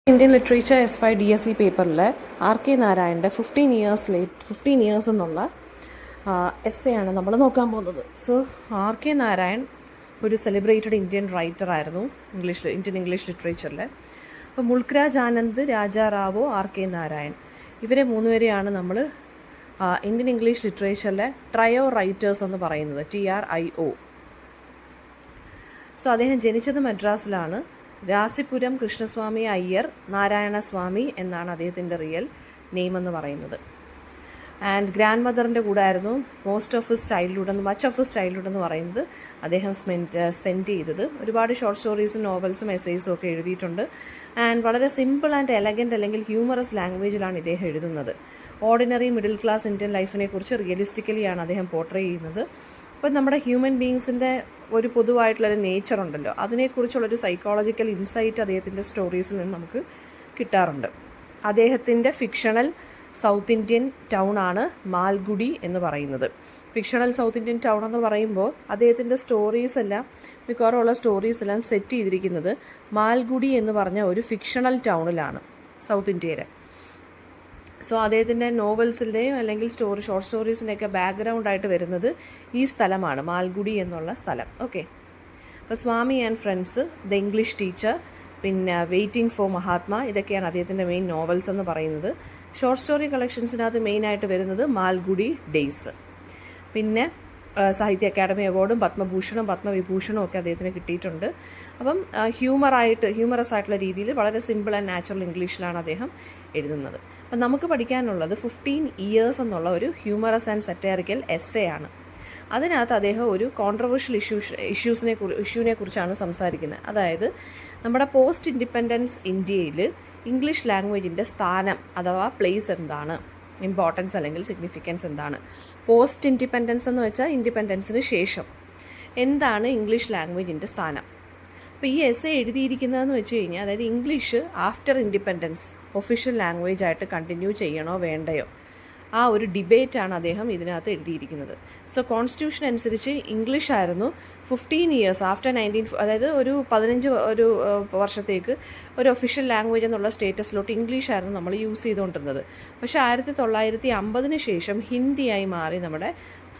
Indian literature S5 DSE പേപ്പറിൽ R.K. നാരായണൻ്റെ 15 years എന്നുള്ള essay ആണ് നമ്മൾ നോക്കാൻ പോകുന്നത്. So R.K. നാരായൺ ഒരു സെലിബ്രേറ്റഡ് ഇന്ത്യൻ റൈറ്റർ ആയിരുന്നു ഇന്ത്യൻ ഇംഗ്ലീഷ് ലിറ്ററേച്ചറിൽ. അപ്പോൾ മുൾക്രാജ് ആനന്ദ്, രാജാ റാവോ, R.K. നാരായൺ ഇവരെ മൂന്നുപേരെയാണ് നമ്മൾ ഇന്ത്യൻ ഇംഗ്ലീഷ് ലിറ്ററേച്ചറിലെ ട്രയോ റൈറ്റേഴ്സ് എന്ന് പറയുന്നത്, TRIO. സോ അദ്ദേഹം ജനിച്ചത് മദ്രാസിലാണ്. രാസിപുരം കൃഷ്ണസ്വാമി അയ്യർ നാരായണസ്വാമി എന്നാണ് അദ്ദേഹത്തിൻ്റെ റിയൽ നെയിം എന്ന് പറയുന്നത്. ആൻഡ് ഗ്രാൻഡ് മദറിൻ്റെ കൂടെ ആയിരുന്നു മച്ച് ഓഫ് ഹിസ് ചൈൽഡ്ഹുഡ് എന്ന് പറയുന്നത് അദ്ദേഹം സ്പെൻഡ് ചെയ്തത്. ഒരുപാട് ഷോർട്ട് സ്റ്റോറീസും നോവൽസും എസ്സേസും ഒക്കെ എഴുതിയിട്ടുണ്ട്. ആൻഡ് വളരെ സിമ്പിൾ ആൻഡ് എലഗൻറ്റ് അല്ലെങ്കിൽ ഹ്യൂമറസ് ലാംഗ്വേജിലാണ് ഇദ്ദേഹം എഴുതുന്നത്. ഓർഡിനറി മിഡിൽ ക്ലാസ് ഇന്ത്യൻ ലൈഫിനെ കുറിച്ച് റിയലിസ്റ്റിക്കലിയാണ് അദ്ദേഹം പോർട്രേ ചെയ്യുന്നത്. ഇപ്പം നമ്മുടെ ഹ്യൂമൻ ബീങ്സിൻ്റെ ഒരു പൊതുവായിട്ടുള്ളൊരു നേച്ചർ ഉണ്ടല്ലോ, അതിനെക്കുറിച്ചുള്ളൊരു സൈക്കോളജിക്കൽ ഇൻസൈറ്റ് അദ്ദേഹത്തിൻ്റെ സ്റ്റോറീസിൽ നിന്ന് നമുക്ക് കിട്ടാറുണ്ട്. അദ്ദേഹത്തിൻ്റെ ഫിക്ഷണൽ സൗത്ത് ഇന്ത്യൻ ടൗൺ ആണ് മാൽഗുഡി എന്ന് പറയുന്നത്. ഫിക്ഷണൽ സൗത്ത് ഇന്ത്യൻ ടൗൺ എന്ന് പറയുമ്പോൾ അദ്ദേഹത്തിൻ്റെ മിക്കവാറുമുള്ള സ്റ്റോറീസ് എല്ലാം സെറ്റ് ചെയ്തിരിക്കുന്നത് മാൽഗുഡി എന്ന് പറഞ്ഞ ഒരു ഫിക്ഷണൽ ടൗണിലാണ് സൗത്ത് ഇന്ത്യയിലെ. സോ അദ്ദേഹത്തിൻ്റെ നോവൽസിൻ്റെയും അല്ലെങ്കിൽ ഷോർട്ട് സ്റ്റോറീസിൻ്റെയൊക്കെ ബാക്ക്ഗ്രൗണ്ടായിട്ട് വരുന്നത് ഈ സ്ഥലമാണ്, മാൽഗുഡി എന്നുള്ള സ്ഥലം. ഓക്കെ, അപ്പോൾ Swami and friends, the English teacher, പിന്നെ വെയിറ്റിംഗ് ഫോർ മഹാത്മാ, ഇതൊക്കെയാണ് അദ്ദേഹത്തിൻ്റെ മെയിൻ നോവൽസ് എന്ന് പറയുന്നത്. ഷോർട്ട് സ്റ്റോറി കളക്ഷൻസിനകത്ത് മെയിനായിട്ട് വരുന്നത് മാൽഗുഡി ഡേയ്സ്. പിന്നെ സാഹിത്യ അക്കാദമി അവാർഡും പത്മഭൂഷണും പത്മവിഭൂഷണും ഒക്കെ അദ്ദേഹത്തിന് കിട്ടിയിട്ടുണ്ട്. അപ്പം ഹ്യൂമറസ് ആയിട്ടുള്ള രീതിയിൽ വളരെ സിമ്പിൾ ആൻഡ് നാച്ചുറൽ ഇംഗ്ലീഷിലാണ് അദ്ദേഹം എഴുതുന്നത്. അപ്പം നമുക്ക് പഠിക്കാനുള്ളത് 15 ഇയേഴ്സ് എന്നുള്ള ഒരു ഹ്യൂമറസ് ആൻഡ് സറ്റയറിക്കൽ എസ്സേ ആണ്. അതിനകത്ത് അദ്ദേഹം ഒരു കോൺട്രവേഴ്ഷ്യൽ ഇഷ്യൂവിനെ കുറിച്ചാണ് സംസാരിക്കുന്നത്. അതായത് നമ്മുടെ പോസ്റ്റ് ഇൻഡിപെൻഡൻസ് ഇന്ത്യയിൽ ഇംഗ്ലീഷ് ലാംഗ്വേജിൻ്റെ സ്ഥാനം അഥവാ പ്ലേസ് എന്താണ്, ഇമ്പോർട്ടൻസ് അല്ലെങ്കിൽ സിഗ്നിഫിക്കൻസ് എന്താണ്. പോസ്റ്റ് ഇൻഡിപെൻഡൻസ് എന്ന് വെച്ചാൽ ഇൻഡിപെൻഡൻസിന് ശേഷം എന്താണ് ഇംഗ്ലീഷ് ലാംഗ്വേജിൻ്റെ സ്ഥാനം. അപ്പോൾ ഈ എസ്സേ എഴുതിയിരിക്കുന്നതെന്ന് വെച്ച് കഴിഞ്ഞാൽ, അതായത് English after independence official language ആയിട്ട് കണ്ടിന്യൂ ചെയ്യണോ വേണ്ടയോ, ആ ഒരു ഡിബേറ്റാണ് അദ്ദേഹം ഇതിനകത്ത് എഴുതിയിരിക്കുന്നത്. സോ കോൺസ്റ്റിറ്റ്യൂഷൻ അനുസരിച്ച് ഇംഗ്ലീഷ് ആയിരുന്നു 15 ഇയേഴ്സ് ആഫ്റ്റർ 19, അതായത് ഒരു 15 വർഷത്തേക്ക് ഒരു ഒഫീഷ്യൽ ലാംഗ്വേജ് എന്നുള്ള സ്റ്റേറ്റസിലോട്ട് ഇംഗ്ലീഷ് ആയിരുന്നു നമ്മൾ യൂസ് ചെയ്തുകൊണ്ടിരുന്നത്. പക്ഷേ 1950 ശേഷം ഹിന്ദിയായി മാറി നമ്മുടെ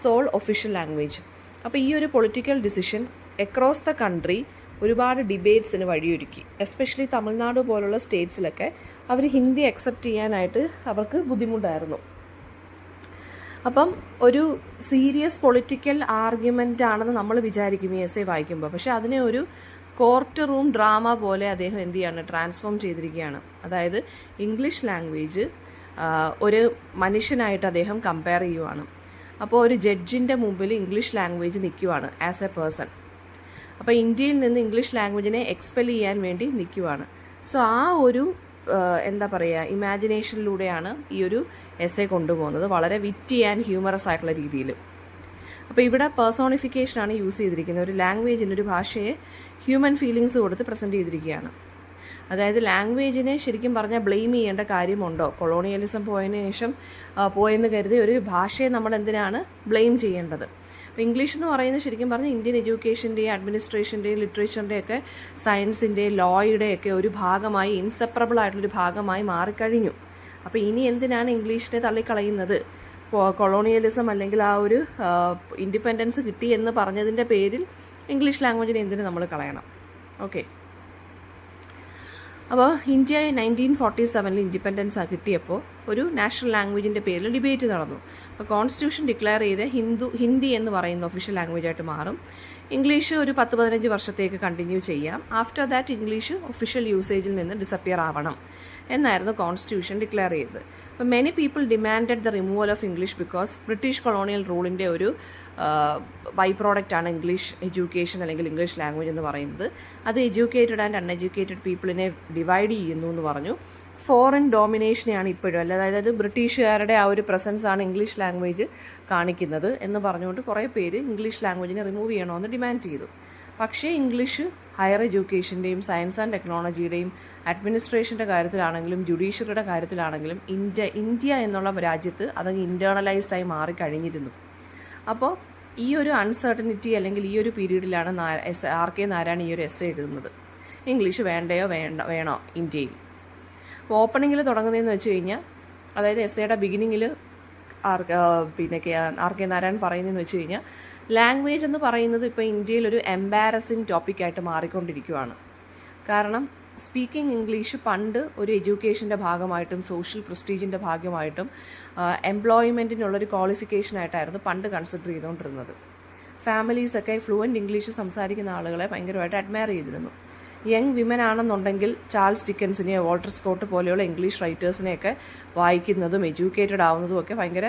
സോൾ ഒഫീഷ്യൽ ലാംഗ്വേജ്. അപ്പോൾ ഈ ഒരു political decision across the country ഒരുപാട് ഡിബേറ്റ്സിന് വഴിയൊരുക്കി. എസ്പെഷ്യലി തമിഴ്നാട് പോലുള്ള സ്റ്റേറ്റ്സിലൊക്കെ അവർ ഹിന്ദി അക്സെപ്റ്റ് ചെയ്യാനായിട്ട് അവർക്ക് ബുദ്ധിമുട്ടായിരുന്നു. അപ്പം ഒരു സീരിയസ് പൊളിറ്റിക്കൽ ആർഗ്യുമെൻ്റ് ആണെന്ന് നമ്മൾ വിചാരിക്കും ഈ എസ്സേ വായിക്കുമ്പോൾ. പക്ഷേ അതിനെ ഒരു കോർട്ട് റൂം ഡ്രാമ പോലെ അദ്ദേഹം എന്ത് ചെയ്യാണ്, ട്രാൻസ്ഫോം ചെയ്തിരിക്കുകയാണ്. അതായത് ഇംഗ്ലീഷ് ലാംഗ്വേജ് ഒരു മനുഷ്യനായിട്ട് അദ്ദേഹം കമ്പയർ ചെയ്യുവാണ്. അപ്പോൾ ഒരു ജഡ്ജിൻ്റെ മുമ്പിൽ ഇംഗ്ലീഷ് ലാംഗ്വേജ് നിൽക്കുവാണ് ആസ് എ പേഴ്സൺ. അപ്പോൾ ഇന്ത്യയിൽ നിന്ന് ഇംഗ്ലീഷ് ലാംഗ്വേജിനെ എക്സ്പെൽ ചെയ്യാൻ വേണ്ടി നിൽക്കുവാണ്. സോ ആ ഒരു ഇമാജിനേഷനിലൂടെയാണ് ഈ ഒരു എസ്സേ കൊണ്ടുപോകുന്നത്, വളരെ വിറ്റി ആൻഡ് ഹ്യൂമറസ് ആയിട്ടുള്ള രീതിയിൽ. അപ്പോൾ ഇവിടെ പേഴ്സോണിഫിക്കേഷനാണ് യൂസ് ചെയ്തിരിക്കുന്നത്. ഒരു ലാംഗ്വേജിന്, ഒരു ഭാഷയെ ഹ്യൂമൻ ഫീലിങ്സ് കൊടുത്ത് പ്രസൻറ്റ് ചെയ്തിരിക്കുകയാണ്. അതായത് ലാംഗ്വേജിനെ ശരിക്കും പറഞ്ഞാൽ ബ്ലെയിം ചെയ്യേണ്ട കാര്യമുണ്ടോ? കൊളോണിയലിസം പോയെന്ന് കരുതി ഒരു ഭാഷയെ നമ്മൾ എന്തിനാണ് ബ്ലെയിം ചെയ്യേണ്ടത്? അപ്പോൾ ഇംഗ്ലീഷ് എന്ന് പറയുന്നത് ശരിക്കും പറഞ്ഞാൽ ഇന്ത്യൻ എഡ്യൂക്കേഷൻ്റെയും അഡ്മിനിസ്ട്രേഷൻ്റെയും ലിറ്ററേച്ചറിൻ്റെയൊക്കെ സയൻസിൻ്റെയും ലോയുടെയൊക്കെ ഒരു ഭാഗമായി, ഇൻസെപ്പറബിൾ ആയിട്ടുള്ളൊരു ഭാഗമായി മാറിക്കഴിഞ്ഞു. അപ്പോൾ ഇനി എന്തിനാണ് ഇംഗ്ലീഷിനെ തള്ളിക്കളയുന്നത്? കൊളോണിയലിസം അല്ലെങ്കിൽ ആ ഒരു ഇൻഡിപെൻഡൻസ് കിട്ടി എന്ന് പറഞ്ഞതിൻ്റെ പേരിൽ ഇംഗ്ലീഷ് ലാംഗ്വേജിനെ എന്തിനു നമ്മൾ കളയണം? ഓക്കെ, അപ്പോൾ ഇന്ത്യ 1947 ഇൻഡിപെൻഡൻസ് കിട്ടിയപ്പോൾ ഒരു നാഷണൽ ലാംഗ്വേജിൻ്റെ പേരിൽ ഡിബേറ്റ് നടന്നു. അപ്പോൾ കോൺസ്റ്റിറ്റ്യൂഷൻ ഡിക്ലെയർ ചെയ്ത് ഹിന്ദി എന്ന് പറയുന്ന ഒഫീഷ്യൽ ലാംഗ്വേജ് ആയിട്ട് മാറും. ഇംഗ്ലീഷ് ഒരു 10-15 വർഷത്തേക്ക് കണ്ടിന്യൂ ചെയ്യാം. ആഫ്റ്റർ ദാറ്റ് ഇംഗ്ലീഷ് ഒഫീഷ്യൽ യൂസേജിൽ നിന്ന് ഡിസപ്പിയർ ആവണം എന്നായിരുന്നു കോൺസ്റ്റിറ്റ്യൂഷൻ ഡിക്ലെയർ ചെയ്തത്. അപ്പോൾ many people demanded the removal of English because British colonial റൂളിൻ്റെ ഒരു ബൈ പ്രോഡക്റ്റാണ് ഇംഗ്ലീഷ് എഡ്യൂക്കേഷൻ അല്ലെങ്കിൽ ഇംഗ്ലീഷ് ലാംഗ്വേജ് എന്ന് പറയുന്നത്. അത് എഡ്യൂക്കേറ്റഡ് ആൻഡ് അൺഎഡ്യൂക്കേറ്റഡ് പീപ്പിളിനെ ഡിവൈഡ് ചെയ്യുന്നു എന്ന് പറഞ്ഞു. ഫോറിൻ ഡോമിനേഷനെയാണ് ഇപ്പോഴും, അതായത് ബ്രിട്ടീഷുകാരുടെ ആ ഒരു പ്രസൻസ് ആണ് ഇംഗ്ലീഷ് ലാംഗ്വേജ് കാണിക്കുന്നത് എന്ന് പറഞ്ഞുകൊണ്ട് കുറേ പേര് ഇംഗ്ലീഷ് ലാംഗ്വേജിനെ റിമൂവ് ചെയ്യണമെന്ന് ഡിമാൻഡ് ചെയ്തു. പക്ഷേ ഇംഗ്ലീഷ് ഹയർ എഡ്യൂക്കേഷൻ്റെയും സയൻസ് ആൻഡ് ടെക്നോളജിയുടെയും അഡ്മിനിസ്ട്രേഷൻ്റെ കാര്യത്തിലാണെങ്കിലും ജുഡീഷ്യറിയുടെ കാര്യത്തിലാണെങ്കിലും ഇന്ത്യ എന്നുള്ള രാജ്യത്ത് അത് ഇൻറ്റേർണലൈസ്ഡായി മാറിക്കഴിഞ്ഞിരുന്നു. അപ്പോൾ ഈ ഒരു അൺസർട്ടനിറ്റി അല്ലെങ്കിൽ ഈ ഒരു പീരീഡിലാണ് R.K. നാരായൺ ഈ ഒരു എസ്സേ എഴുതുന്നത്. ഇംഗ്ലീഷ് വേണോ ഇന്ത്യയിൽ. അപ്പോൾ ഓപ്പണിങ്ങിൽ തുടങ്ങുന്നതെന്ന് വെച്ച് കഴിഞ്ഞാൽ, അതായത് എസ്സേയുടെ ബിഗിനിങ്ങിൽ ആർ കെ നാരായൺ പറയുന്നതെന്ന് വെച്ച് കഴിഞ്ഞാൽ, ലാംഗ്വേജ് എന്ന് പറയുന്നത് ഇപ്പോൾ ഇന്ത്യയിൽ ഒരു എംബാരസിങ് ടോപ്പിക്കായിട്ട് മാറിക്കൊണ്ടിരിക്കുകയാണ്. കാരണം സ്പീക്കിംഗ് ഇംഗ്ലീഷ് പണ്ട് ഒരു എഡ്യൂക്കേഷൻ്റെ ഭാഗമായിട്ടും സോഷ്യൽ പ്രസ്റ്റീജിൻ്റെ ഭാഗമായിട്ടും എംപ്ലോയ്മെൻറ്റിനുള്ളൊരു ക്വാളിഫിക്കേഷനായിട്ടായിരുന്നു പണ്ട് കൺസിഡർ ചെയ്തുകൊണ്ടിരുന്നത്. ഫാമിലീസൊക്കെ ഫ്ലുവൻറ്റ് ഇംഗ്ലീഷ് സംസാരിക്കുന്ന ആളുകളെ ഭയങ്കരമായിട്ട് അഡ്മയർ ചെയ്തിരുന്നു. യങ് വിമൻ ആണെന്നുണ്ടെങ്കിൽ ചാൾസ് ഡിക്കൻസിനെയോ വാൾട്ടർ സ്കോട്ട് പോലെയുള്ള ഇംഗ്ലീഷ് റൈറ്റേഴ്സിനെയൊക്കെ വായിക്കുന്നതും എഡ്യൂക്കേറ്റഡ് ആവുന്നതും ഒക്കെ ഭയങ്കര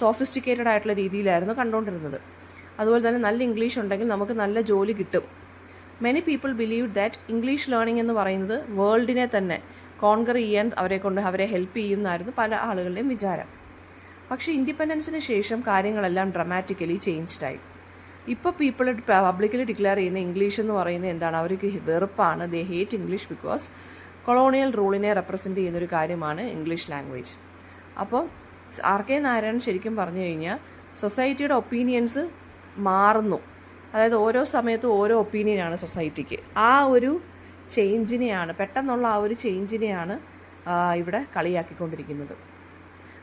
സോഫിസ്റ്റിക്കേറ്റഡ് ആയിട്ടുള്ള രീതിയിലായിരുന്നു കണ്ടുകൊണ്ടിരുന്നത്. അതുപോലെ തന്നെ നല്ല ഇംഗ്ലീഷ് ഉണ്ടെങ്കിൽ നമുക്ക് നല്ല ജോലി കിട്ടും. Many people believe that English learning എന്ന് പറയുന്നത് വേൾഡിനെ തന്നെ കോൺകർ ചെയ്യാൻ അവരെ ഹെൽപ്പ് ചെയ്യുമെന്നായിരുന്നു പല ആളുകളുടെയും വിചാരം. പക്ഷേ ഇൻഡിപെൻഡൻസിന് ശേഷം കാര്യങ്ങളെല്ലാം ഡ്രമാറ്റിക്കലി ചേഞ്ച്ഡായി. ഇപ്പോൾ പീപ്പിൾ പബ്ലിക്കലി ഡിക്ലെയർ ചെയ്യുന്ന ഇംഗ്ലീഷ് എന്ന് പറയുന്നത് എന്താണ്? അവർക്ക് വെറുപ്പാണ്. They hate English because colonial റൂളിനെ റെപ്രസെൻറ്റ് ചെയ്യുന്നൊരു കാര്യമാണ് ഇംഗ്ലീഷ് ലാംഗ്വേജ്. അപ്പോൾ ആർ കെ നാരായണൻ ശരിക്കും പറഞ്ഞു കഴിഞ്ഞാൽ സൊസൈറ്റിയുടെ ഒപ്പീനിയൻസ് മാറുന്നു. അതായത് ഓരോ സമയത്തും ഓരോ ഒപ്പീനിയനാണ് സൊസൈറ്റിക്ക്. ആ ഒരു ചേഞ്ചിനെയാണ്, പെട്ടെന്നുള്ള ആ ഒരു ചേഞ്ചിനെയാണ് ഇവിടെ കളിയാക്കിക്കൊണ്ടിരിക്കുന്നത്.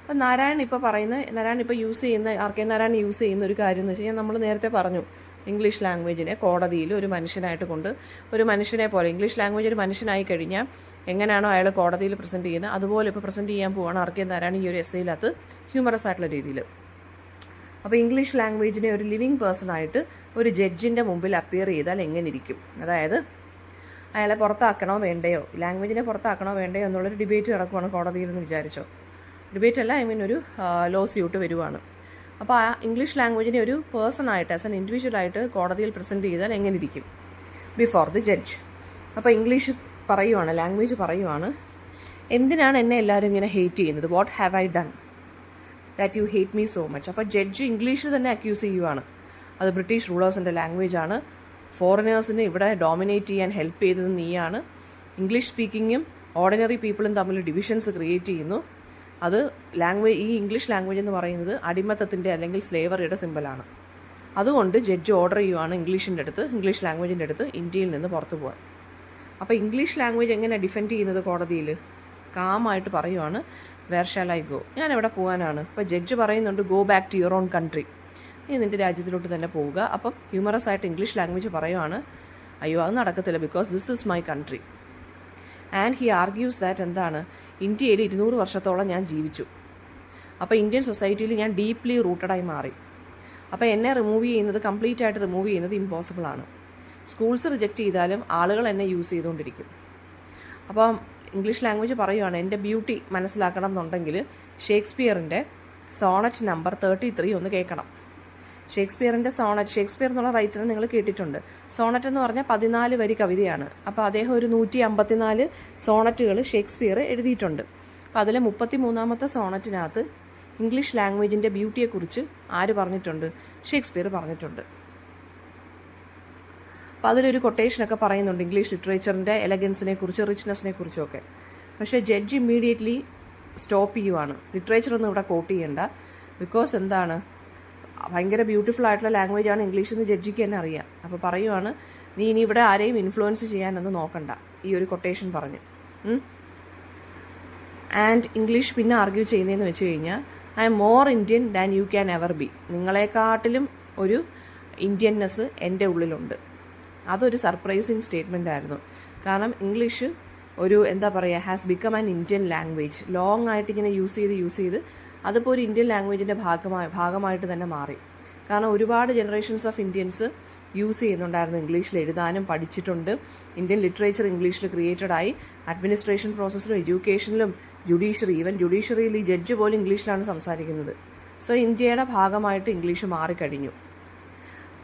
അപ്പം നാരായൺ ഇപ്പോൾ യൂസ് ചെയ്യുന്ന ആർ കെ നാരായൺ യൂസ് ചെയ്യുന്ന ഒരു കാര്യം എന്ന് വെച്ച് കഴിഞ്ഞാൽ, നമ്മൾ നേരത്തെ പറഞ്ഞു ഇംഗ്ലീഷ് ലാംഗ്വേജിനെ കോടതിയിൽ ഒരു മനുഷ്യനായിട്ട് കൊണ്ട്, ഒരു മനുഷ്യനെ പോലെ ഇംഗ്ലീഷ് ലാംഗ്വേജ് ഒരു മനുഷ്യനായി കഴിഞ്ഞാൽ എങ്ങനെയാണോ അയാൾ കോടതിയിൽ പ്രസൻറ്റ് ചെയ്യുന്നത്, അതുപോലെ ഇപ്പോൾ പ്രസൻറ്റ് ചെയ്യാൻ പോവാണ് ആർ കെ നാരായൺ ഈ ഒരു എസ്സേയിനകത്ത് ഹ്യൂമറസ് ആയിട്ടുള്ള രീതിയിൽ. അപ്പോൾ ഇംഗ്ലീഷ് ലാംഗ്വേജിനെ ഒരു ലിവിങ് പേഴ്സണായിട്ട് ഒരു ജഡ്ജിൻ്റെ മുമ്പിൽ അപ്പിയർ ചെയ്താൽ എങ്ങനെ ഇരിക്കും? അതായത് അയാളെ പുറത്താക്കണോ വേണ്ടയോ, ലാംഗ്വേജിനെ പുറത്താക്കണോ വേണ്ടയോ എന്നുള്ളൊരു ഡിബേറ്റ് നടക്കുവാണ് കോടതിയിൽ എന്ന് വിചാരിച്ചോ. ഡിബേറ്റ് അല്ല, ഒരു ലോ സ്യൂട്ട് വരുവാണ്. അപ്പോൾ ആ ഇംഗ്ലീഷ് ലാംഗ്വേജിനെ ഒരു പേഴ്സണായിട്ട് ആസ് എൻ ഇൻഡിവിജ്വലായിട്ട് കോടതിയിൽ പ്രസൻറ്റ് ചെയ്താൽ എങ്ങനെ ഇരിക്കും ബിഫോർ ദി ജഡ്ജ്? അപ്പോൾ ഇംഗ്ലീഷ് പറയുവാണ്, ലാംഗ്വേജ് പറയുവാണ്, എന്തിനാണ് എന്നെ എല്ലാവരും ഇങ്ങനെ ഹേറ്റ് ചെയ്യുന്നത്? What have I done that you hate me so much? അപ്പോൾ ജഡ്ജ് ഇംഗ്ലീഷിൽ തന്നെ അക്യൂസ് ചെയ്യുവാണ്. അത് ബ്രിട്ടീഷ് റൂളേഴ്സിൻ്റെ ലാംഗ്വേജാണ്, ഫോറിനേഴ്സിനെ ഇവിടെ ഡോമിനേറ്റ് ചെയ്യാൻ ഹെൽപ്പ് ചെയ്തത് നീയാണ്, ഇംഗ്ലീഷ് സ്പീക്കിങ്ങും ഓർഡിനറി പീപ്പിളും തമ്മിൽ ഡിവിഷൻസ് ക്രിയേറ്റ് ചെയ്യുന്നു. അത് ഈ ഇംഗ്ലീഷ് ലാംഗ്വേജ് എന്ന് പറയുന്നത് അടിമത്തത്തിൻ്റെ അല്ലെങ്കിൽ സ്ലേവറിയുടെ സിമ്പലാണ്. അതുകൊണ്ട് ജഡ്ജ് ഓർഡർ ചെയ്യുവാണ് ഇംഗ്ലീഷ് ലാംഗ്വേജിൻ്റെ അടുത്ത് ഇന്ത്യയിൽ നിന്ന് പുറത്തു പോകാൻ. അപ്പോൾ ഇംഗ്ലീഷ് ലാംഗ്വേജ് എങ്ങനെ ഡിഫെൻഡ് ചെയ്യുന്നത് കോടതിയിൽ? കാമായിട്ട് പറയുവാണ്, വേർ ഷാൽ ഐ ഗോ? ഞാൻ എവിടെ പോകാനാണ്? അപ്പോൾ ജഡ്ജ് പറയുന്നുണ്ട്, go back to your own country, നീ നിൻ്റെ രാജ്യത്തിലോട്ട് തന്നെ പോവുക. അപ്പം ഹ്യൂമറസ് ആയിട്ട് ഇംഗ്ലീഷ് ലാംഗ്വേജ് പറയുവാണ്, അയ്യോ അത് നടക്കത്തില്ല, because this is my country. And he argues that എന്താണ്, ഇന്ത്യയിൽ 200 വർഷത്തോളം ഞാൻ ജീവിച്ചു. അപ്പോൾ ഇന്ത്യൻ സൊസൈറ്റിയിൽ ഞാൻ ഡീപ്ലി റൂട്ടഡായി മാറി. അപ്പോൾ എന്നെ കംപ്ലീറ്റ് ആയിട്ട് റിമൂവ് ചെയ്യുന്നത് ഇമ്പോസിബിൾ ആണ്. സ്കൂൾസ് റിജക്റ്റ് ചെയ്താലും ആളുകൾ എന്നെ യൂസ് ചെയ്തുകൊണ്ടിരിക്കും. അപ്പം ഇംഗ്ലീഷ് ലാംഗ്വേജ് പറയുവാണ്, എൻ്റെ ബ്യൂട്ടി മനസ്സിലാക്കണം എന്നുണ്ടെങ്കിൽ ഷേക്സ്പിയറിൻ്റെ സോണറ്റ് നമ്പർ 33 ഒന്ന് കേൾക്കണം. ഷേക്സ്പിയർ എന്നുള്ള റൈറ്ററെ നിങ്ങൾ കേട്ടിട്ടുണ്ട്. സോണറ്റ് എന്ന് പറഞ്ഞാൽ 14 വരി കവിതയാണ്. അപ്പോൾ അദ്ദേഹം ഒരു 154 സോണറ്റുകൾ ഷേക്സ്പിയർ എഴുതിയിട്ടുണ്ട്. അപ്പോൾ അതിലെ 33ാമത്തെ സോണറ്റിനകത്ത് ഇംഗ്ലീഷ് ലാംഗ്വേജിൻ്റെ ബ്യൂട്ടിയെക്കുറിച്ച് ആര് പറഞ്ഞിട്ടുണ്ട്? ഷേക്സ്പിയർ പറഞ്ഞിട്ടുണ്ട്. അപ്പോൾ അതിലൊരു കൊട്ടേഷനൊക്കെ പറയുന്നുണ്ട് ഇംഗ്ലീഷ് ലിറ്ററേച്ചറിൻ്റെ എലഗൻസിനെ കുറിച്ച്, റിച്ച്നെസ്സിനെ കുറിച്ചൊക്കെ. പക്ഷേ ജഡ്ജ് ഇമ്മീഡിയറ്റ്ലി സ്റ്റോപ്പ് ചെയ്യുവാണ്, ലിറ്ററേച്ചറൊന്നും ഇവിടെ കോട്ട് ചെയ്യണ്ട, ബിക്കോസ് എന്താണ്, ഭയങ്കര ബ്യൂട്ടിഫുൾ ആയിട്ടുള്ള ലാംഗ്വേജാണ് ഇംഗ്ലീഷ് എന്ന് ജഡ്ജിക്ക് തന്നെ അറിയാം. അപ്പോൾ പറയുവാണ്, നീ ഇനി ഇവിടെ ആരെയും ഇൻഫ്ലുവൻസ് ചെയ്യാനൊന്നും നോക്കണ്ട, ഈ ഒരു കൊട്ടേഷൻ പറഞ്ഞ്. ആൻഡ് ഇംഗ്ലീഷ് പിന്നെ ആർഗ്യൂ ചെയ്യുന്നതെന്ന് വെച്ച് കഴിഞ്ഞാൽ, I'm more Indian than you can ever be. നിങ്ങളെക്കാട്ടിലും ഒരു ഇന്ത്യൻനെസ് എൻ്റെ ഉള്ളിലുണ്ട്. അതൊരു സർപ്രൈസിങ് സ്റ്റേറ്റ്മെൻ്റ് ആയിരുന്നു. കാരണം ഇംഗ്ലീഷ് ഒരു has become an Indian language. Long ആയിട്ട് ഇങ്ങനെ യൂസ് ചെയ്ത് അതിപ്പോൾ ഒരു ഇന്ത്യൻ ലാംഗ്വേജിൻ്റെ ഭാഗമായിട്ട് തന്നെ മാറി. കാരണം ഒരുപാട് ജനറേഷൻസ് ഓഫ് ഇന്ത്യൻസ് യൂസ് ചെയ്യുന്നുണ്ടായിരുന്നു, ഇംഗ്ലീഷിൽ എഴുതാനും പഠിച്ചിട്ടുണ്ട്. ഇന്ത്യൻ ലിറ്ററേച്ചർ ഇംഗ്ലീഷിൽ ക്രിയേറ്റഡ് ആയി. അഡ്മിനിസ്ട്രേഷൻ പ്രോസസ്സിലും എഡ്യൂക്കേഷനിലും ഈവൻ ജുഡീഷ്യറിയിൽ ഈ ജഡ്ജ് പോലും ഇംഗ്ലീഷിലാണ് സംസാരിക്കുന്നത്. സോ ഇന്ത്യയുടെ ഭാഗമായിട്ട് ഇംഗ്ലീഷ് മാറിക്കഴിഞ്ഞു.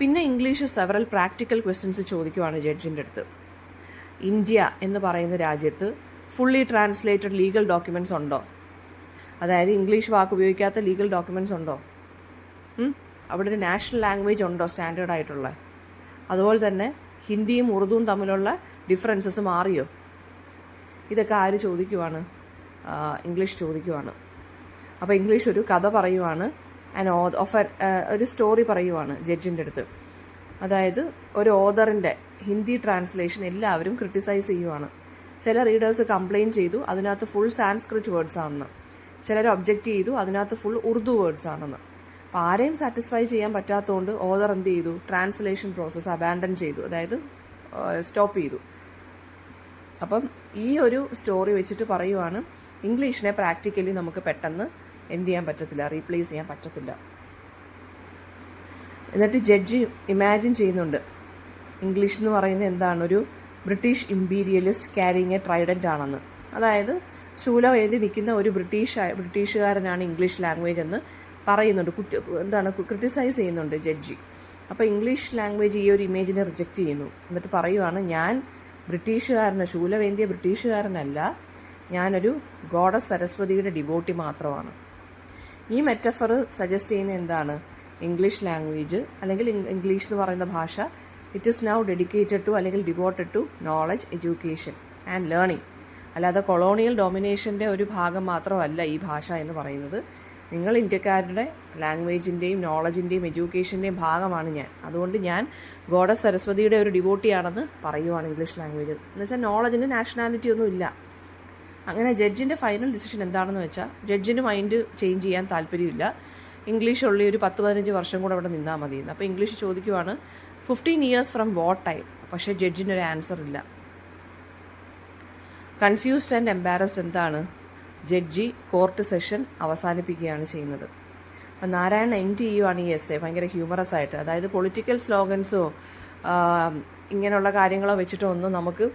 പിന്നെ ഇംഗ്ലീഷ് സെവറൽ പ്രാക്ടിക്കൽ ക്വസ്റ്റ്യൻസ് ചോദിക്കുവാണ് ജഡ്ജിൻ്റെ അടുത്ത്. ഇന്ത്യ എന്ന് പറയുന്ന രാജ്യത്ത് ഫുള്ളി ട്രാൻസ്ലേറ്റഡ് ലീഗൽ ഡോക്യുമെൻറ്റ്സ് ഉണ്ടോ? അതായത് ഇംഗ്ലീഷ് വാക്ക് ഉപയോഗിക്കാത്ത ലീഗൽ ഡോക്യുമെൻറ്റ്സ് ഉണ്ടോ? അവിടെ ഒരു നാഷണൽ ലാംഗ്വേജ് ഉണ്ടോ സ്റ്റാൻഡേർഡ് ആയിട്ടുള്ള? അതുപോലെ തന്നെ ഹിന്ദിയും ഉറുദുവും തമ്മിലുള്ള ഡിഫറൻസസ് മാറിയോ? ഇതൊക്കെ ആര് ചോദിക്കുവാണ്? ഇംഗ്ലീഷ് ചോദിക്കുവാണ്. അപ്പോൾ ഇംഗ്ലീഷ് ഒരു കഥ പറയുവാണ്, ഒരു സ്റ്റോറി പറയുവാണ് ജഡ്ജിൻ്റെ അടുത്ത്. അതായത് ഒരു ഓതറിൻ്റെ ഹിന്ദി ട്രാൻസ്ലേഷൻ എല്ലാവരും ക്രിട്ടിസൈസ് ചെയ്യുവാണ്. ചില റീഡേഴ്സ് കംപ്ലയിൻറ്റ് ചെയ്തു അതിനകത്ത് ഫുൾ സാൻസ്ക്രിറ്റ് വേർഡ്സ് ആണെന്ന്. ചിലർ ഒബ്ജക്റ്റ് ചെയ്തു അതിനകത്ത് ഫുൾ ഉറുദു വേർഡ്സ് ആണെന്ന്. അപ്പോൾ ആരെയും സാറ്റിസ്ഫൈ ചെയ്യാൻ പറ്റാത്തതുകൊണ്ട് ഓതർ എന്ത് ചെയ്തു, ട്രാൻസ്ലേഷൻ പ്രോസസ്സ് അബാൻഡൻ ചെയ്തു, അതായത് സ്റ്റോപ്പ് ചെയ്തു. അപ്പം ഈ ഒരു സ്റ്റോറി വെച്ചിട്ട് പറയുവാണ് ഇംഗ്ലീഷിനെ പ്രാക്ടിക്കലി നമുക്ക് പെട്ടെന്ന് എന്ത് ചെയ്യാൻ പറ്റത്തില്ല, റീപ്ലേസ് ചെയ്യാൻ പറ്റത്തില്ല. എന്നിട്ട് ജഡ്ജി ഇമാജിൻ ചെയ്യുന്നുണ്ട് ഇംഗ്ലീഷ് എന്ന് പറയുന്നത് എന്താണ്, ഒരു British imperialist carrying A Trident ആണെന്ന്. അതായത് ശൂലം എഴുതി നിൽക്കുന്ന ഒരു ബ്രിട്ടീഷുകാരനാണ് ഇംഗ്ലീഷ് ലാംഗ്വേജ് എന്ന് പറയുന്നുണ്ട്, ക്രിട്ടിസൈസ് ചെയ്യുന്നുണ്ട് ജഡ്ജി. അപ്പോൾ ഇംഗ്ലീഷ് ലാംഗ്വേജ് ഈ ഒരു ഇമേജിനെ റിജക്റ്റ് ചെയ്യുന്നു. എന്നിട്ട് പറയുവാണ് ഞാൻ ശൂലവേന്തിയ ബ്രിട്ടീഷുകാരനല്ല, ഞാനൊരു ഗോഡസ് സരസ്വതിയുടെ ഡിവോട്ടി മാത്രമാണ്. ഈ മെറ്റഫർ സജസ്റ്റ് ചെയ്യുന്ന എന്താണ്, ഇംഗ്ലീഷ് ലാംഗ്വേജ് അല്ലെങ്കിൽ ഇംഗ്ലീഷ് എന്ന് പറയുന്ന ഭാഷ it is now dedicated to അല്ലെങ്കിൽ devoted to knowledge, education and learning. അല്ലാതെ കൊളോണിയൽ ഡൊമിനേഷൻ്റെ ഒരു ഭാഗം മാത്രമല്ല ഈ ഭാഷ എന്ന് പറയുന്നത്. നിങ്ങൾ ഇന്ത്യക്കാരുടെ ലാംഗ്വേജിൻ്റെയും നോളജിൻ്റെയും എഡ്യൂക്കേഷൻ്റെയും ഭാഗമാണ് ഞാൻ. അതുകൊണ്ട് ഞാൻ ഗോഡസ് സരസ്വതിയുടെ ഒരു ഡിവോട്ടിയാണെന്ന് പറയുവാണ് ഇംഗ്ലീഷ് ലാംഗ്വേജ്. എന്ന് വെച്ചാൽ നോളജിന് നാഷണാലിറ്റി ഒന്നും ഇല്ല. അങ്ങനെ ജഡ്ജിൻ്റെ ഫൈനൽ ഡിസിഷൻ എന്താണെന്ന് വെച്ചാൽ ജഡ്ജിന് മൈൻഡ് ചേഞ്ച് ചെയ്യാൻ താല്പര്യമില്ല. ഇംഗ്ലീഷ് ഉള്ള ഒരു 10-15 വർഷം കൂടെ അവിടെ നിന്നാൽ മതിയെന്ന്. അപ്പോൾ ഇംഗ്ലീഷ് ചോദിക്കുവാണ് 15 years ഫ്രം വാട്ട് ടൈം. പക്ഷേ ജഡ്ജിനൊരു ആൻസർ ഇല്ല. കൺഫ്യൂസ്ഡ് ആൻഡ് എംബാരസ്ഡ് എന്താണ്, ജഡ്ജി കോർട്ട് സെഷൻ അവസാനിപ്പിക്കുകയാണ് ചെയ്യുന്നത്. അപ്പം നാരായണൻ എൻഡ് ചെയ്യുവാണ് ഈ എസ്സേ ഭയങ്കര ഹ്യൂമറസ് ആയിട്ട്. അതായത് പൊളിറ്റിക്കൽ സ്ലോഗൻസോ ഇങ്ങനെയുള്ള കാര്യങ്ങളോ വെച്ചിട്ടോ ഒന്നും നമുക്ക്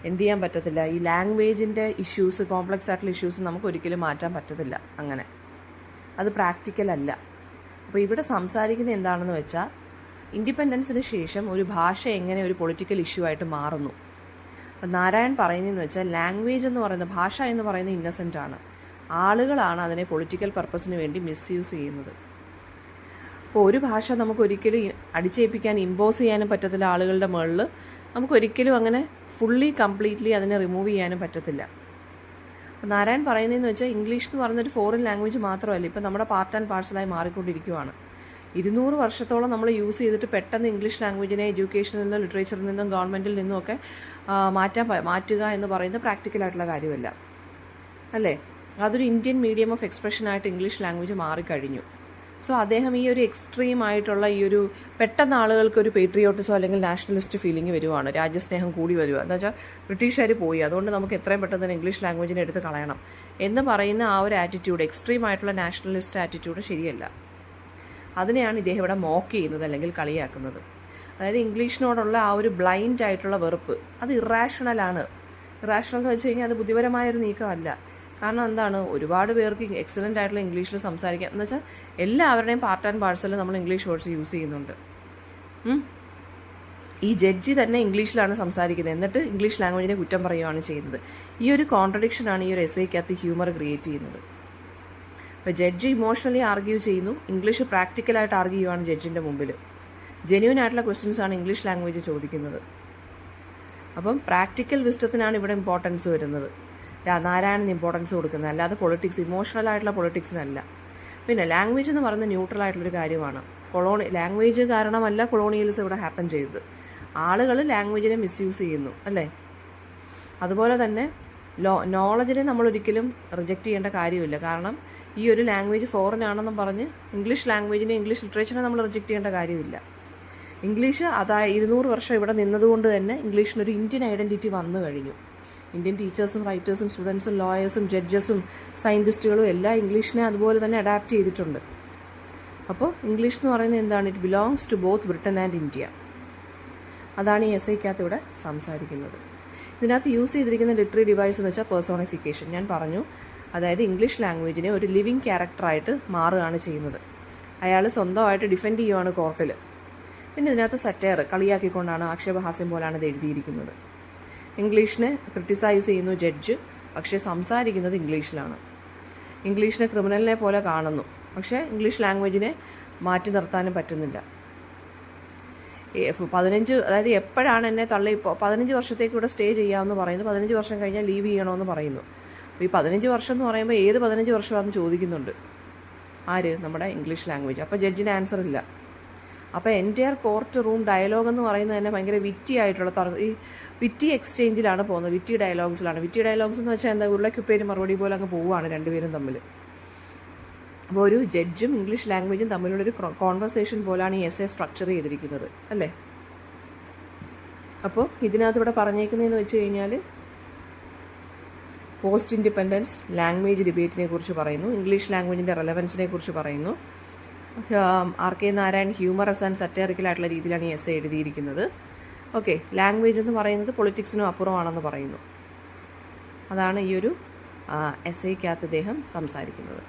എന്ത് ചെയ്യാൻ പറ്റത്തില്ല. ഈ ലാംഗ്വേജിൻ്റെ ഇഷ്യൂസ്, കോംപ്ലക്സ് ആയിട്ടുള്ള ഇഷ്യൂസ് നമുക്ക് ഒരിക്കലും മാറ്റാൻ പറ്റത്തില്ല. അങ്ങനെ അത് പ്രാക്ടിക്കൽ അല്ല. അപ്പോൾ ഇവിടെ സംസാരിക്കുന്നത് എന്താണെന്ന് വെച്ചാൽ ഇൻഡിപെൻഡൻസിന് ശേഷം ഒരു ഭാഷ എങ്ങനെ ഒരു പൊളിറ്റിക്കൽ ഇഷ്യൂ ആയിട്ട് മാറുന്നു. അപ്പം നാരായൺ പറയുന്നതെന്ന് വെച്ചാൽ ലാംഗ്വേജ് എന്ന് പറയുന്ന ഭാഷ എന്ന് പറയുന്നത് ഇന്നസെൻ്റ് ആണ്. ആളുകളാണ് അതിനെ പൊളിറ്റിക്കൽ പർപ്പസിന് വേണ്ടി മിസ്യൂസ് ചെയ്യുന്നത്. അപ്പോൾ ഒരു ഭാഷ നമുക്കൊരിക്കലും അടിച്ചേൽപ്പിക്കാൻ ഇമ്പോസ് ചെയ്യാനും പറ്റത്തില്ല ആളുകളുടെ മുകളിൽ. നമുക്കൊരിക്കലും അങ്ങനെ ഫുള്ളി കംപ്ലീറ്റ്ലി അതിനെ റിമൂവ് ചെയ്യാനും പറ്റത്തില്ല. അപ്പോൾ നാരായൺ പറയുന്നതെന്ന് വെച്ചാൽ ഇംഗ്ലീഷ് എന്ന് പറയുന്നൊരു ഫോറിൻ ലാംഗ്വേജ് മാത്രമല്ല, ഇപ്പം നമ്മുടെ പാർട്ട് ആൻഡ് പാർസലായി മാറിക്കൊണ്ടിരിക്കുകയാണ്. 200 വർഷത്തോളം നമ്മൾ യൂസ് ചെയ്തിട്ട് പെട്ടെന്ന് ഇംഗ്ലീഷ് ലാംഗ്വേജിനെ എഡ്യൂക്കേഷനിൽ നിന്നും ലിറ്ററേച്ചറിൽ നിന്നും ഗവൺമെൻറ്റിൽ നിന്നുമൊക്കെ മാറ്റുക എന്ന് പറയുന്നത് പ്രാക്ടിക്കലായിട്ടുള്ള കാര്യമല്ല, അല്ലേ? അതൊരു ഇന്ത്യൻ മീഡിയം ഓഫ് എക്സ്പ്രഷനായിട്ട് ഇംഗ്ലീഷ് ലാംഗ്വേജ് മാറിക്കഴിഞ്ഞു. സോ അദ്ദേഹം ഈ ഒരു എക്സ്ട്രീം ആയിട്ടുള്ള ഈ ഒരു പെട്ടെന്ന് ആളുകൾക്ക് ഒരു പേട്രിയോട്ടിസോ അല്ലെങ്കിൽ നാഷണലിസ്റ്റ് ഫീലിംഗ് വരുവാണ്, രാജ്യസ്നേഹം കൂടി വരിക. എന്താ വെച്ചാൽ ബ്രിട്ടീഷുകാർ പോയി, അതുകൊണ്ട് നമുക്ക് എത്രയും പെട്ടെന്ന് തന്നെ ഇംഗ്ലീഷ് ലാംഗ്വേജിനെ എടുത്ത് കളയണം എന്ന് പറയുന്ന ആ ഒരു ആറ്റിറ്റ്യൂഡ്, എക്സ്ട്രീം ആയിട്ടുള്ള നാഷണലിസ്റ്റ് ആറ്റിറ്റ്യൂഡ് ശരിയല്ല. അതിനെയാണ് ഇദ്ദേഹം ഇവിടെ മോക്ക് ചെയ്യുന്നത് അല്ലെങ്കിൽ കളിയാക്കുന്നത്. അതായത് ഇംഗ്ലീഷിനോടുള്ള ആ ഒരു ബ്ലൈൻഡ് ആയിട്ടുള്ള വെറുപ്പ് അത് ഇറാഷണലാണ്. ഇറാഷണൽ എന്ന് വെച്ച് കഴിഞ്ഞാൽ അത് ബുദ്ധിപരമായൊരു നീക്കമല്ല. കാരണം എന്താണ്, ഒരുപാട് പേർക്ക് എക്സലൻ്റ് ആയിട്ടുള്ള ഇംഗ്ലീഷിൽ സംസാരിക്കാം എന്ന് വെച്ചാൽ എല്ലാവരുടെയും പാർട്ട് ആൻഡ് പാർസലിൽ നമ്മൾ ഇംഗ്ലീഷ് വേർഡ്സ് യൂസ് ചെയ്യുന്നുണ്ട്. ഈ ജഡ്ജി തന്നെ ഇംഗ്ലീഷിലാണ് സംസാരിക്കുന്നത്, എന്നിട്ട് ഇംഗ്ലീഷ് ലാംഗ്വേജിനെ കുറ്റം പറയുകയാണ് ചെയ്യുന്നത്. ഈ ഒരു കോൺട്രഡിക്ഷനാണ് ഈ ഒരു എസ്സേക്കകത്ത് ഹ്യൂമർ ക്രിയേറ്റ് ചെയ്യുന്നത്. അപ്പോൾ ജഡ്ജി ഇമോഷണലി ആർഗ്യൂ ചെയ്യുന്നു, ഇംഗ്ലീഷ് പ്രാക്ടിക്കലായിട്ട് ആർഗ്യൂ ചെയ്യുവാണ് ജഡ്ജിൻ്റെ മുമ്പിൽ. ജെന്യൂൻ ആയിട്ടുള്ള ക്വസ്റ്റ്യൻസാണ് ഇംഗ്ലീഷ് ലാംഗ്വേജ് ചോദിക്കുന്നത്. അപ്പം പ്രാക്ടിക്കൽ വിസ്റ്റത്തിനാണ് ഇവിടെ ഇമ്പോർട്ടൻസ് വരുന്നത്, നാരായണന് ഇമ്പോർട്ടൻസ് കൊടുക്കുന്നത്, അല്ലാതെ പൊളിറ്റിക്സ്, ഇമോഷണൽ ആയിട്ടുള്ള പൊളിറ്റിക്സിനല്ല. പിന്നെ ലാംഗ്വേജ് എന്ന് പറയുന്നത് ന്യൂട്രൽ ആയിട്ടുള്ളൊരു കാര്യമാണ്. ലാംഗ്വേജ് കാരണമല്ല കൊളോണിയലിസം ഇവിടെ ഹാപ്പൻ ചെയ്തത്. ആളുകൾ ലാംഗ്വേജിനെ മിസ്യൂസ് ചെയ്യുന്നു, അല്ലേ? അതുപോലെ തന്നെ നോളജിനെ നമ്മൾ ഒരിക്കലും റിജക്റ്റ് ചെയ്യേണ്ട കാര്യമില്ല. കാരണം ഈ ഒരു ലാംഗ്വേജ് ഫോറിൻ ആണെന്നും പറഞ്ഞ് ഇംഗ്ലീഷ് ലാംഗ്വേജിനെ, ഇംഗ്ലീഷ് ലിറ്ററേച്ചറിനെ നമ്മൾ റിജക്റ്റ് ചെയ്യേണ്ട കാര്യമില്ല. ഇംഗ്ലീഷ് 200 വർഷം ഇവിടെ നിന്നതുകൊണ്ട് തന്നെ ഇംഗ്ലീഷിനൊരു ഇന്ത്യൻ ഐഡൻറ്റിറ്റി വന്നു കഴിഞ്ഞു. ഇന്ത്യൻ ടീച്ചേഴ്സും റൈറ്റേഴ്സും സ്റ്റുഡൻസും ലോയേഴ്സും ജഡ്ജസും സയൻറ്റിസ്റ്റുകളും എല്ലാം ഇംഗ്ലീഷിനെ അതുപോലെ തന്നെ അഡാപ്റ്റ് ചെയ്തിട്ടുണ്ട്. അപ്പോൾ ഇംഗ്ലീഷ് എന്ന് പറയുന്നത് എന്താണ്, it belongs to both Britain and India. അതാണ് ഈ എസ്സേക്കകത്ത് ഇവിടെ സംസാരിക്കുന്നത്. ഇതിനകത്ത് യൂസ് ചെയ്തിരിക്കുന്ന ലിറ്റററി ഡിവൈസ് എന്ന് വെച്ചാൽ പേഴ്സോണിഫിക്കേഷൻ. ഞാൻ പറഞ്ഞു, അതായത് ഇംഗ്ലീഷ് ലാംഗ്വേജിനെ ഒരു ലിവിങ് ക്യാരക്ടറായിട്ട് മാറുകയാണ് ചെയ്യുന്നത്. അയാൾ സ്വന്തമായിട്ട് ഡിഫെൻഡ് ചെയ്യുവാണ് കോർട്ടിൽ. പിന്നെ ഇതിനകത്ത് സറ്റയർ, കളിയാക്കിക്കൊണ്ടാണ്, ആക്ഷേപഹാസ്യം പോലാണ് ഇത് എഴുതിയിരിക്കുന്നത്. ഇംഗ്ലീഷിനെ ക്രിട്ടിസൈസ് ചെയ്യുന്നു ജഡ്ജ്, പക്ഷേ സംസാരിക്കുന്നത് ഇംഗ്ലീഷിലാണ്. ഇംഗ്ലീഷിനെ ക്രിമിനലിനെ പോലെ കാണുന്നു, പക്ഷേ ഇംഗ്ലീഷ് ലാംഗ്വേജിനെ മാറ്റി നിർത്താനും പറ്റുന്നില്ല. 15, അതായത് എപ്പോഴാണ് എന്നെ തള്ളി, 15 വർഷത്തേക്ക് ഇവിടെ സ്റ്റേ ചെയ്യാമെന്ന് പറയുന്നു, 15 വർഷം കഴിഞ്ഞാൽ ലീവ് ചെയ്യണമെന്ന് പറയുന്നു. അപ്പോൾ ഈ 15 വർഷം എന്ന് പറയുമ്പോൾ ഏത് 15 വർഷമാണെന്ന് ചോദിക്കുന്നുണ്ട് ആര്, നമ്മുടെ ഇംഗ്ലീഷ് ലാംഗ്വേജ്. അപ്പോൾ ജഡ്ജിന് ആൻസർ ഇല്ല. അപ്പോൾ എൻറ്റയർ കോർട്ട് റൂം ഡയലോഗ് എന്ന് പറയുന്നത് തന്നെ ഭയങ്കര വിറ്റി ആയിട്ടുള്ള ഈ വിറ്റി എക്സ്ചേഞ്ചിലാണ് പോകുന്നത്, വിറ്റി ഡയലോഗ്സിലാണ്. വിറ്റി ഡയലോഗ്സ് എന്ന് വെച്ചാൽ എന്താ, ഉരുളക്കുപ്പേര് മറുപടി പോലെ അങ്ങ് പോവുകയാണ് രണ്ടുപേരും തമ്മിൽ. അപ്പോൾ ഒരു ജഡ്ജും ഇംഗ്ലീഷ് ലാംഗ്വേജും തമ്മിലുള്ളൊരു കോൺവെർസേഷൻ പോലാണ് ഈ എസ്സേ സ്ട്രക്ചർ ചെയ്തിരിക്കുന്നത് അല്ലേ. അപ്പോൾ ഇതിനകത്ത് ഇവിടെ പറഞ്ഞേക്കുന്നതെന്ന് വെച്ച് കഴിഞ്ഞാൽ പോസ്റ്റ് ഇൻഡിപെൻഡൻസ് ലാംഗ്വേജ് ഡിബേറ്റിനെ കുറിച്ച് പറയുന്നു, ഇംഗ്ലീഷ് ലാംഗ്വേജിൻ്റെ റെലവൻസിനെ കുറിച്ച് പറയുന്നു. RK നാരായൺ ഹ്യൂമറസ് ആൻഡ് സറ്ററിക്കൽ ആയിട്ടുള്ള രീതിയിലാണ് ഈ എസ്സേ എഴുതിയിരിക്കുന്നത്. ഓക്കെ, ലാംഗ്വേജ് എന്ന് പറയുന്നത് പൊളിറ്റിക്സിനും അപ്പുറമാണെന്ന് പറയുന്നു. അതാണ് ഈ ഒരു എസ്സേക്കകത്ത് അദ്ദേഹം സംസാരിക്കുന്നത്.